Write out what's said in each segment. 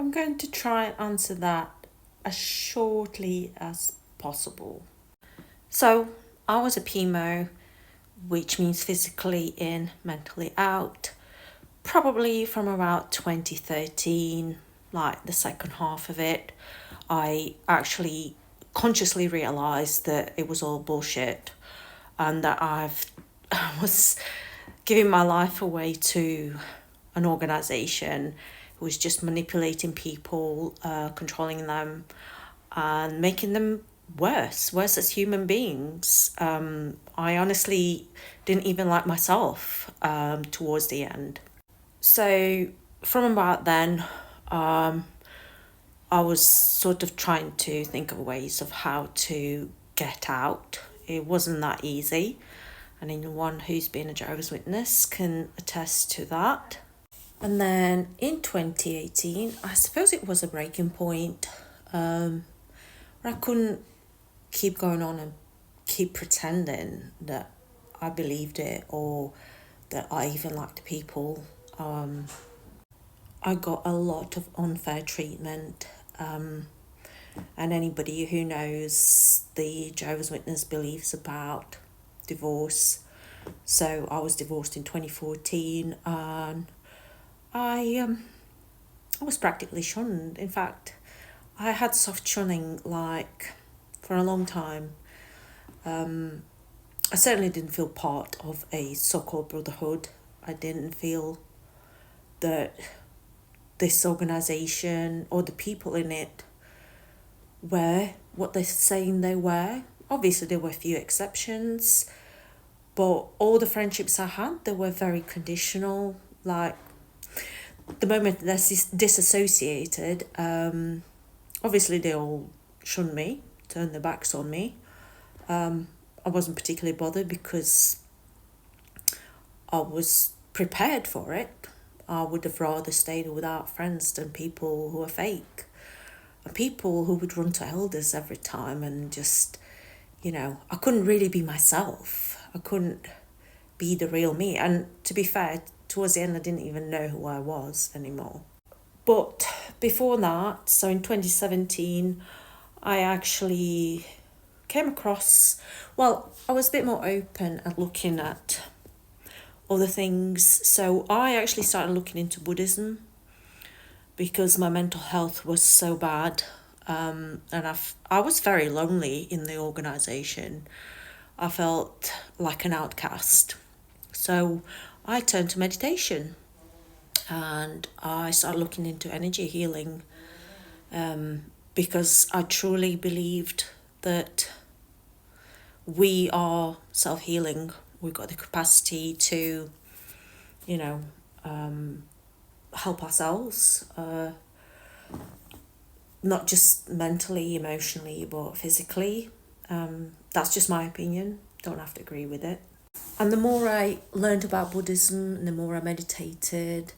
I'm going to try and answer that as shortly as possible. So, I was a PMO, which means physically in, mentally out, probably from about 2013, like the second half of it. I actually consciously realised that it was all bullshit and that I was giving my life away to an organisation who was just manipulating people, controlling them, and making them worse as human beings. I honestly didn't even like myself towards the end. So from about then, I was sort of trying to think of ways of how to get out. It wasn't that easy, and anyone who's been a Jehovah's Witness can attest to that. And then in 2018, I suppose it was a breaking point where I couldn't keep going on and keep pretending that I believed it or that I even liked people. I got a lot of unfair treatment. And anybody who knows the Jehovah's Witness believes about divorce. So I was divorced in 2014 and I was practically shunned. In fact, I had soft shunning like for a long time. I certainly didn't feel part of a so-called brotherhood. I didn't feel that this organisation or the people in it were what they're saying they were. Obviously, there were a few exceptions, but all the friendships I had, they were very conditional. Like, the moment they're disassociated, obviously they all shunned me, turned their backs on me. I wasn't particularly bothered because I was prepared for it. I would have rather stayed without friends than people who are fake. And people who would run to elders every time and just, I couldn't really be myself. I couldn't be the real me. And to be fair, towards the end, I didn't even know who I was anymore. But before that, so in 2017, I actually came across, I was a bit more open at looking at other things. So I actually started looking into Buddhism because my mental health was so bad. And I was very lonely in the organisation. I felt like an outcast. So I turned to meditation and I started looking into energy healing because I truly believed that we are self-healing. We've got the capacity to, help ourselves, not just mentally, emotionally, but physically. That's just my opinion. Don't have to agree with it. And the more I learned about Buddhism and the more I meditated,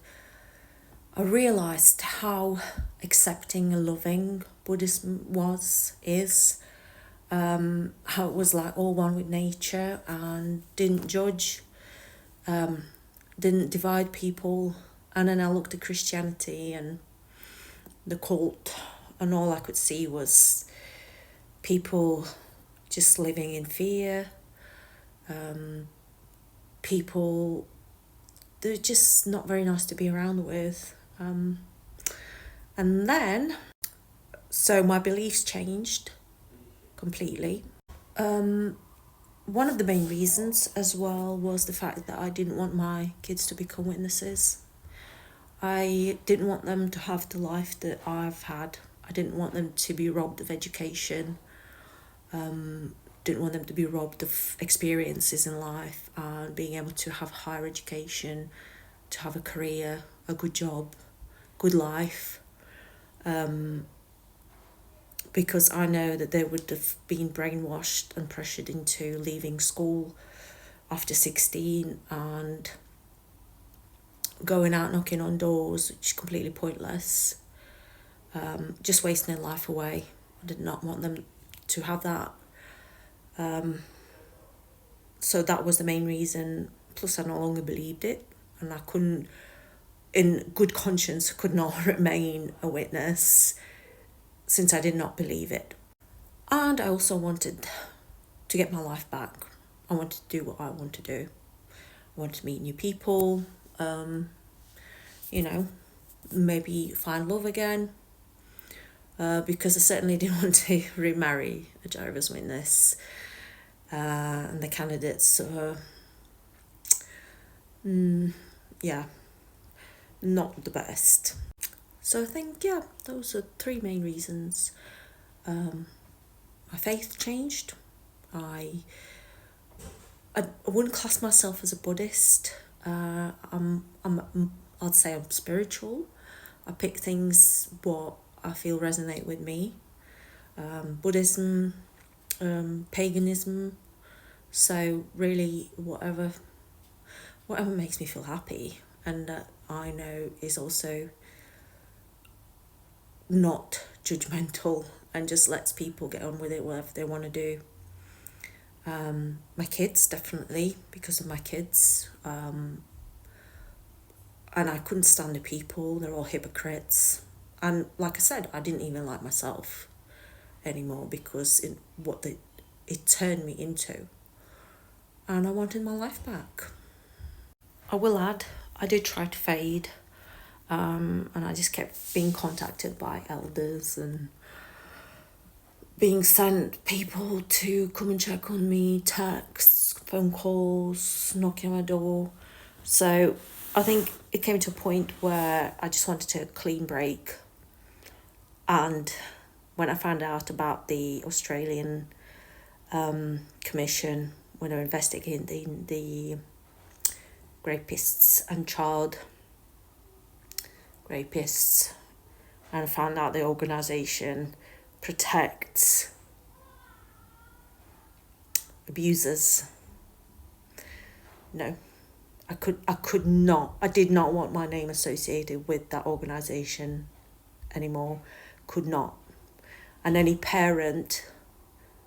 I realised how accepting and loving Buddhism is. How it was like all one with nature and didn't judge, didn't divide people. And then I looked at Christianity and the cult, and all I could see was people just living in fear. People, they're just not very nice to be around with. And then, so my beliefs changed completely. One of the main reasons as well was the fact that I didn't want my kids to become witnesses. I didn't want them to have the life that I've had. I didn't want them to be robbed of education. Didn't want them to be robbed of experiences in life and being able to have higher education, to have a career, a good job, good life. Because I know that they would have been brainwashed and pressured into leaving school after 16 and going out knocking on doors, which is completely pointless. Just wasting their life away. I did not want them to have that. So that was the main reason. Plus, I no longer believed it, and I couldn't in good conscience could not remain a witness since I did not believe it. And I also wanted to get my life back. I wanted to do what I want to do. I wanted to meet new people, maybe find love again, because I certainly didn't want to remarry a Jehovah's Witness. And the candidates not the best. So I think, those are three main reasons. My faith changed. I wouldn't class myself as a Buddhist. I'd say I'm spiritual. I pick things what I feel resonate with me. Buddhism, paganism. So really, whatever makes me feel happy, and that I know is also not judgmental and just lets people get on with it, whatever they want to do. My kids, definitely, because of my kids. And I couldn't stand the people. They're all hypocrites. And like I said, I didn't even like myself anymore because it turned me into. And I wanted my life back. I will add, I did try to fade. And I just kept being contacted by elders and being sent people to come and check on me, texts, phone calls, knocking on my door. So I think it came to a point where I just wanted to clean break. And when I found out about the Australian Commission, when they were investigating the rapists and child rapists, and I found out the organisation protects abusers. No, I did not want my name associated with that organisation anymore. Could not. And any parent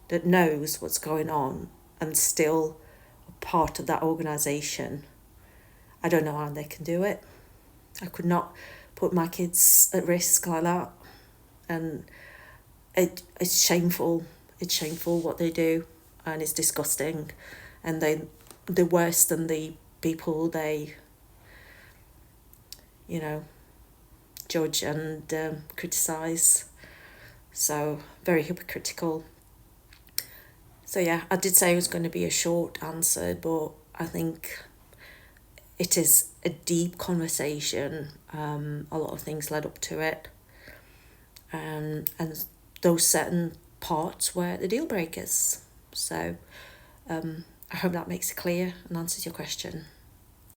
that knows what's going on and still a part of that organisation, I don't know how they can do it. I could not put my kids at risk like that. And it's shameful. It's shameful what they do, and it's disgusting. And they're worse than the people they, judge and criticise. So very hypocritical. So yeah, I did say it was going to be a short answer, but I think it is a deep conversation. A lot of things led up to it. And those certain parts were the deal breakers. So I hope that makes it clear and answers your question.